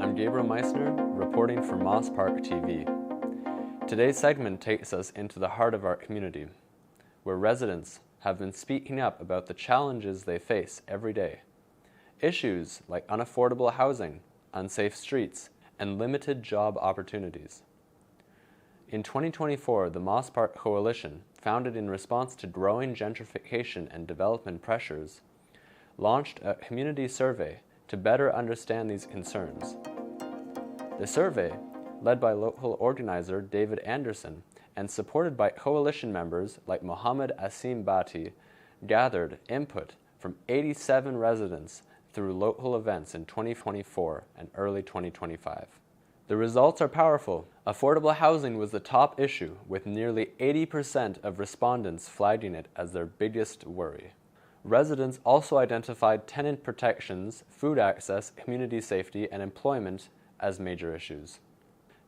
I'm Gabriel Meissner, reporting for Moss Park TV. Today's segment takes us into the heart of our community, where residents have been speaking up about the challenges they face every day. Issues like unaffordable housing, unsafe streets, and limited job opportunities. In 2024, the Moss Park Coalition, founded in response to growing gentrification and development pressures, launched a community survey to better understand these concerns. The survey, led by local organizer David Anderson and supported by coalition members like Mohammad Asim Bhatti, gathered input from 87 residents through local events in 2024 and early 2025. The results are powerful. Affordable housing was the top issue, with nearly 80% of respondents flagging it as their biggest worry. Residents also identified tenant protections, food access, community safety, and employment as major issues.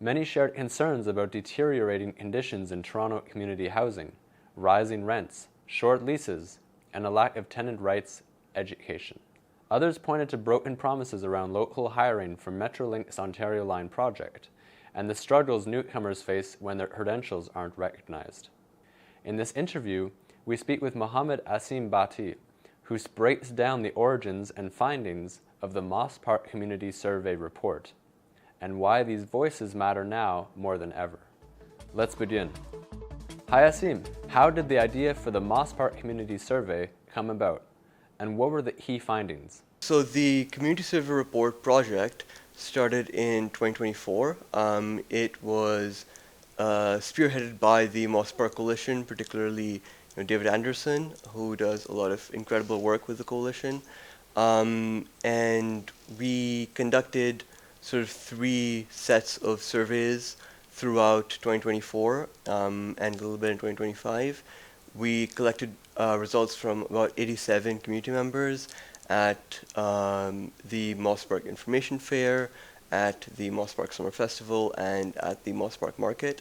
Many shared concerns about deteriorating conditions in Toronto community housing, rising rents, short leases, and a lack of tenant rights education. Others pointed to broken promises around local hiring for Metrolink's Ontario Line project, and the struggles newcomers face when their credentials aren't recognized. In this interview, we speak with Mohammad Asim Bhatti, who breaks down the origins and findings of the Moss Park Community Survey report, and why these voices matter now more than ever. Let's begin. Hi Asim, how did the idea for the Moss Park Community Survey come about, and what were the key findings? So the Community Survey Report project started in 2024. It was spearheaded by the Moss Park Coalition, particularly David Anderson, who does a lot of incredible work with the coalition. And we conducted sort of 3 sets of surveys throughout 2024 and a little bit in 2025. We collected results from about 87 community members at the Moss Park Information Fair, at the Moss Park Summer Festival, and at the Moss Park Market.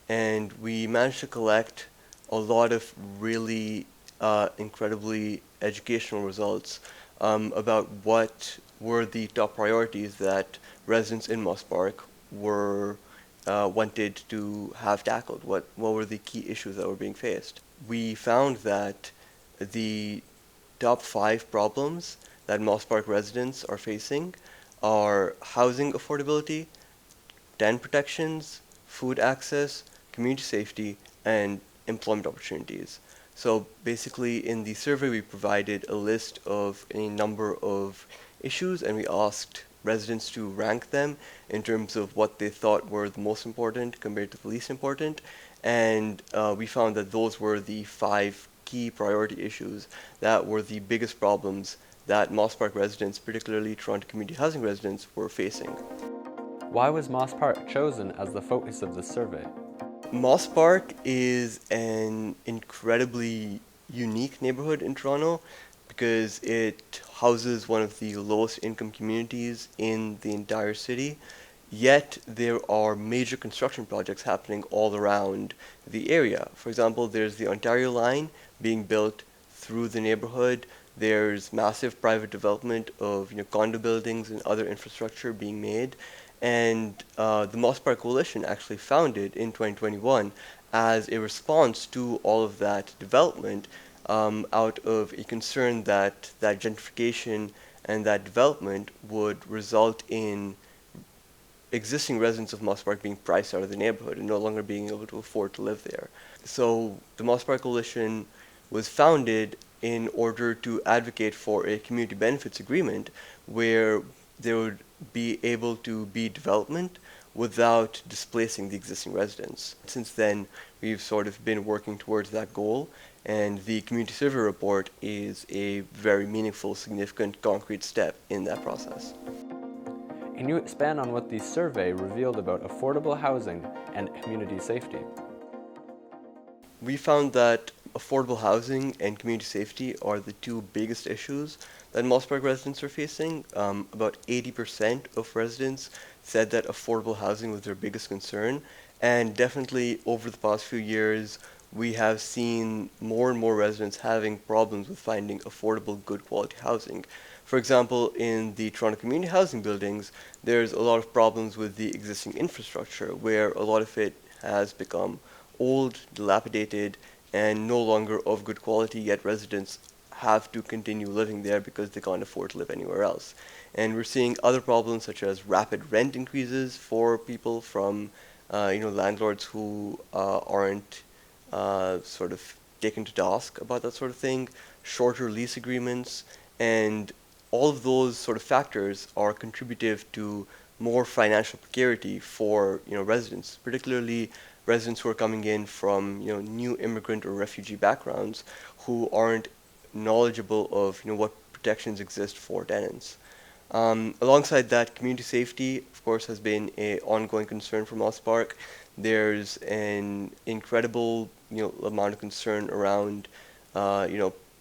And we managed to collect a lot of really incredibly educational results about what were the top priorities that residents in Moss Park were wanted to have tackled. What were the key issues that were being faced? We found that the top 5 problems that Moss Park residents are facing are housing affordability, tenant protections, food access, community safety, and employment opportunities. So basically in the survey we provided a list of a number of issues, and we asked residents to rank them in terms of what they thought were the most important compared to the least important, and we found that those were the 5 key priority issues that were the biggest problems that Moss Park residents, particularly Toronto community housing residents, were facing. Why was Moss Park chosen as the focus of this survey? Moss Park is an incredibly unique neighborhood in Toronto because it houses one of the lowest income communities in the entire city, yet there are major construction projects happening all around the area. For example, there's the Ontario Line being built through the neighborhood. There's massive private development of condo buildings and other infrastructure being made. And the Moss Park Coalition actually founded in 2021 as a response to all of that development out of a concern that gentrification and that development would result in existing residents of Moss Park being priced out of the neighborhood and no longer being able to afford to live there. So the Moss Park Coalition was founded in order to advocate for a community benefits agreement where there would be able to be development without displacing the existing residents. Since then, we've sort of been working towards that goal, and the Community Survey Report is a very meaningful, significant, concrete step in that process. Can you expand on what the survey revealed about affordable housing and community safety? We found that affordable housing and community safety are the 2 biggest issues that Moss Park residents are facing. About 80% of residents said that affordable housing was their biggest concern, and definitely over the past few years we have seen more and more residents having problems with finding affordable, good quality housing. For example, in the Toronto community housing buildings, there's a lot of problems with the existing infrastructure, where a lot of it has become old, dilapidated, and no longer of good quality, yet residents have to continue living there because they can't afford to live anywhere else. And we're seeing other problems such as rapid rent increases for people from landlords who aren't sort of taken to task about that sort of thing, shorter lease agreements, and all of those sort of factors are contributive to more financial precarity for residents, particularly residents who are coming in from new immigrant or refugee backgrounds who aren't knowledgeable of what protections exist for tenants. Alongside that, community safety, of course, has been an ongoing concern for Moss Park. There's an incredible, amount of concern around,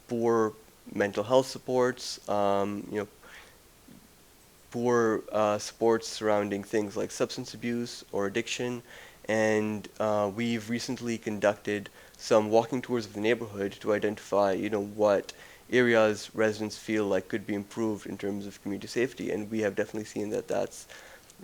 poor mental health supports, poor supports surrounding things like substance abuse or addiction, and we've recently conducted some walking tours of the neighborhood to identify, what areas residents feel like could be improved in terms of community safety, and we have definitely seen that that's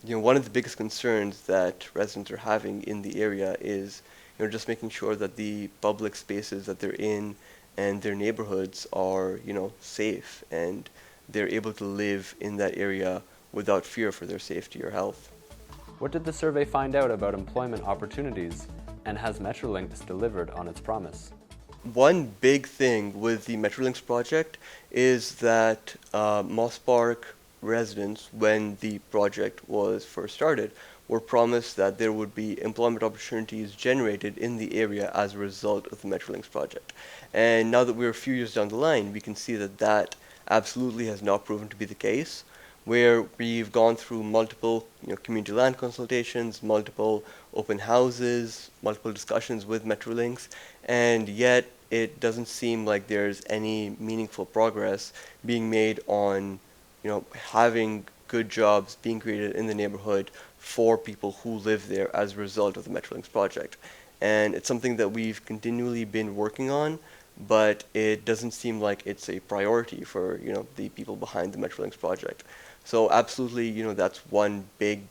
one of the biggest concerns that residents are having in the area is just making sure that the public spaces that they're in and their neighborhoods are safe and they're able to live in that area without fear for their safety or health. What did the survey find out about employment opportunities, and has Metrolinx delivered on its promise? One big thing with the Metrolinx project is that Moss Park residents, when the project was first started, were promised that there would be employment opportunities generated in the area as a result of the Metrolinx project. And now that we're a few years down the line, we can see that that absolutely has not proven to be the case, where we've gone through multiple community land consultations, multiple open houses, multiple discussions with Metrolinx, and yet it doesn't seem like there's any meaningful progress being made on having good jobs being created in the neighborhood for people who live there as a result of the Metrolinx project. And it's something that we've continually been working on, but it doesn't seem like it's a priority for the people behind the Metrolinx project. So absolutely, that's one big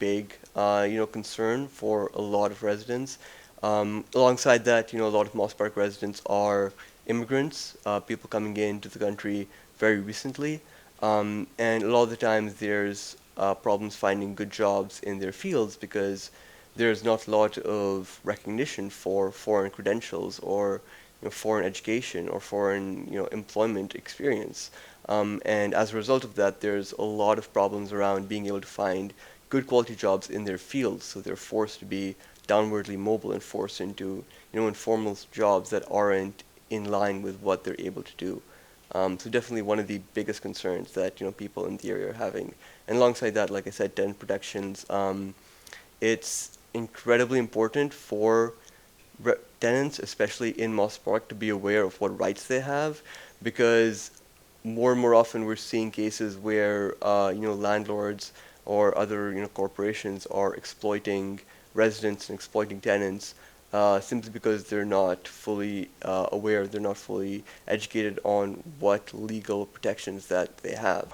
concern for a lot of residents. Alongside that, a lot of Moss Park residents are immigrants, people coming into the country very recently, and a lot of the times there's problems finding good jobs in their fields because there's not a lot of recognition for foreign credentials or foreign education or foreign employment experience. And as a result of that, there's a lot of problems around being able to find good quality jobs in their fields. So they're forced to be downwardly mobile and forced into informal jobs that aren't in line with what they're able to do. So definitely one of the biggest concerns that people in the area are having. And alongside that, like I said, tenant protections. It's incredibly important for tenants, especially in Moss Park, to be aware of what rights they have, because more and more often we're seeing cases where landlords or other corporations are exploiting residents and exploiting tenants simply because they're not fully aware, they're not fully educated on what legal protections that they have.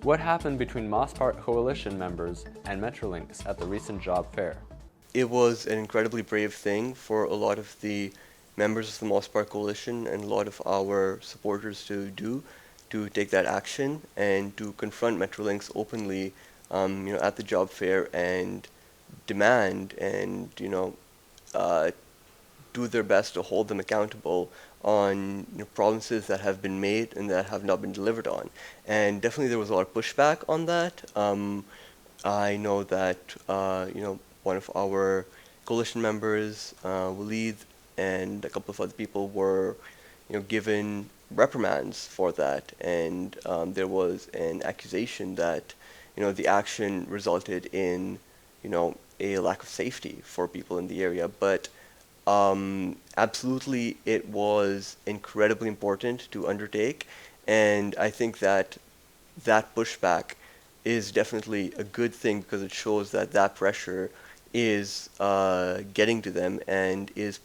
What happened between Moss Park Coalition members and Metrolinx at the recent job fair? It was an incredibly brave thing for a lot of the members of the Moss Park Coalition and a lot of our supporters to do, to take that action and to confront Metrolinx openly, at the job fair and demand and do their best to hold them accountable on promises that have been made and that have not been delivered on. And definitely there was a lot of pushback on that. I know that one of our coalition members, Walid, and a couple of other people were given reprimands for that, and there was an accusation that the action resulted in a lack of safety for people in the area. But absolutely, it was incredibly important to undertake, and I think that that pushback is definitely a good thing because it shows that that pressure is getting to them and is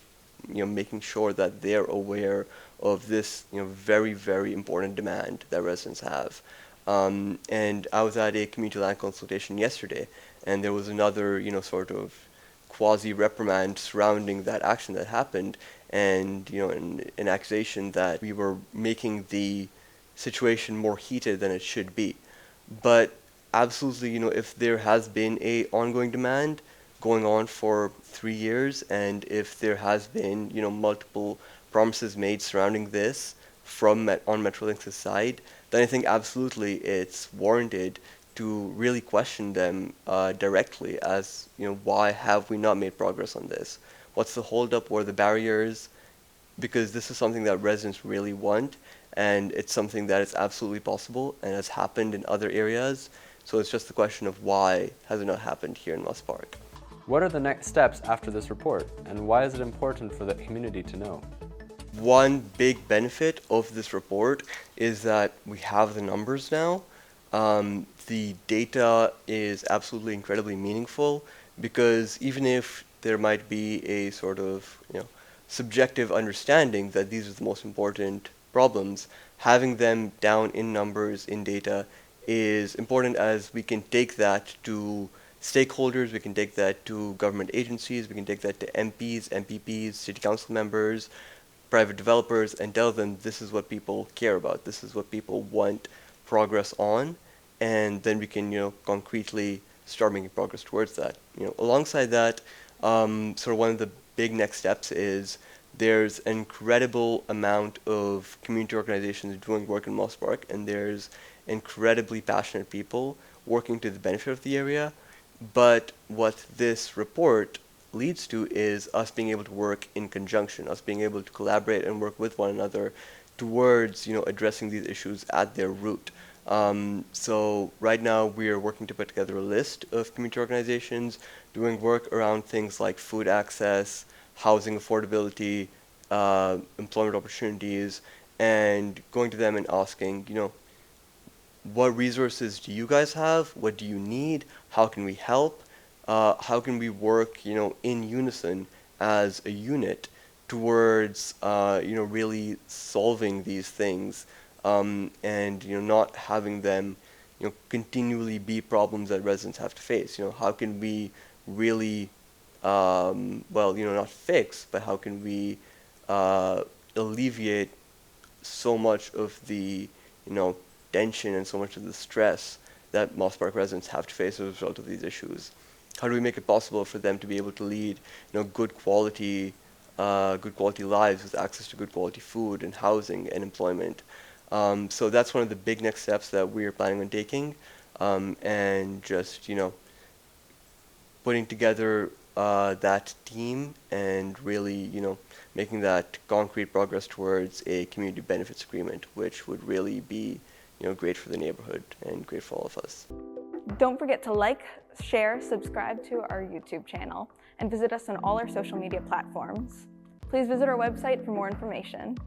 making sure that they're aware of this, very, very important demand that residents have. And I was at a community land consultation yesterday, and there was another, sort of quasi-reprimand surrounding that action that happened, and, an accusation that we were making the situation more heated than it should be. But absolutely, if there has been a ongoing demand going on for 3 years, and if there has been, multiple promises made surrounding this on Metrolinx's side, then I think absolutely it's warranted to really question them directly as, why have we not made progress on this? What's the holdup? What are the barriers? Because this is something that residents really want, and it's something that is absolutely possible and has happened in other areas. So it's just the question of why has it not happened here in Moss Park? What are the next steps after this report, and why is it important for the community to know? One big benefit of this report is that we have the numbers now. The data is absolutely incredibly meaningful, because even if there might be a sort of, subjective understanding that these are the most important problems, having them down in numbers, in data, is important, as we can take that to stakeholders, we can take that to government agencies, we can take that to MPs, MPPs, city council members, private developers, and tell them this is what people care about, this is what people want progress on, and then we can, concretely start making progress towards that. Alongside that, sort of one of the big next steps is there's an incredible amount of community organizations doing work in Moss Park, and there's incredibly passionate people working to the benefit of the area. But what this report leads to is us being able to work in conjunction, us being able to collaborate and work with one another towards, addressing these issues at their root. So right now we are working to put together a list of community organizations doing work around things like food access, housing affordability, employment opportunities, and going to them and asking, what resources do you guys have? What do you need? How can we help? How can we work, in unison as a unit towards, really solving these things, and not having them, continually be problems that residents have to face. How can we really, not fix, but how can we alleviate so much of the, tension and so much of the stress that Moss Park residents have to face as a result of these issues? How do we make it possible for them to be able to lead, good quality lives with access to good quality food and housing and employment? So that's one of the big next steps that we're planning on taking, and just, putting together that team and really, making that concrete progress towards a community benefits agreement, which would really be, great for the neighborhood and great for all of us. Don't forget to like, share, subscribe to our YouTube channel, and visit us on all our social media platforms. Please visit our website for more information.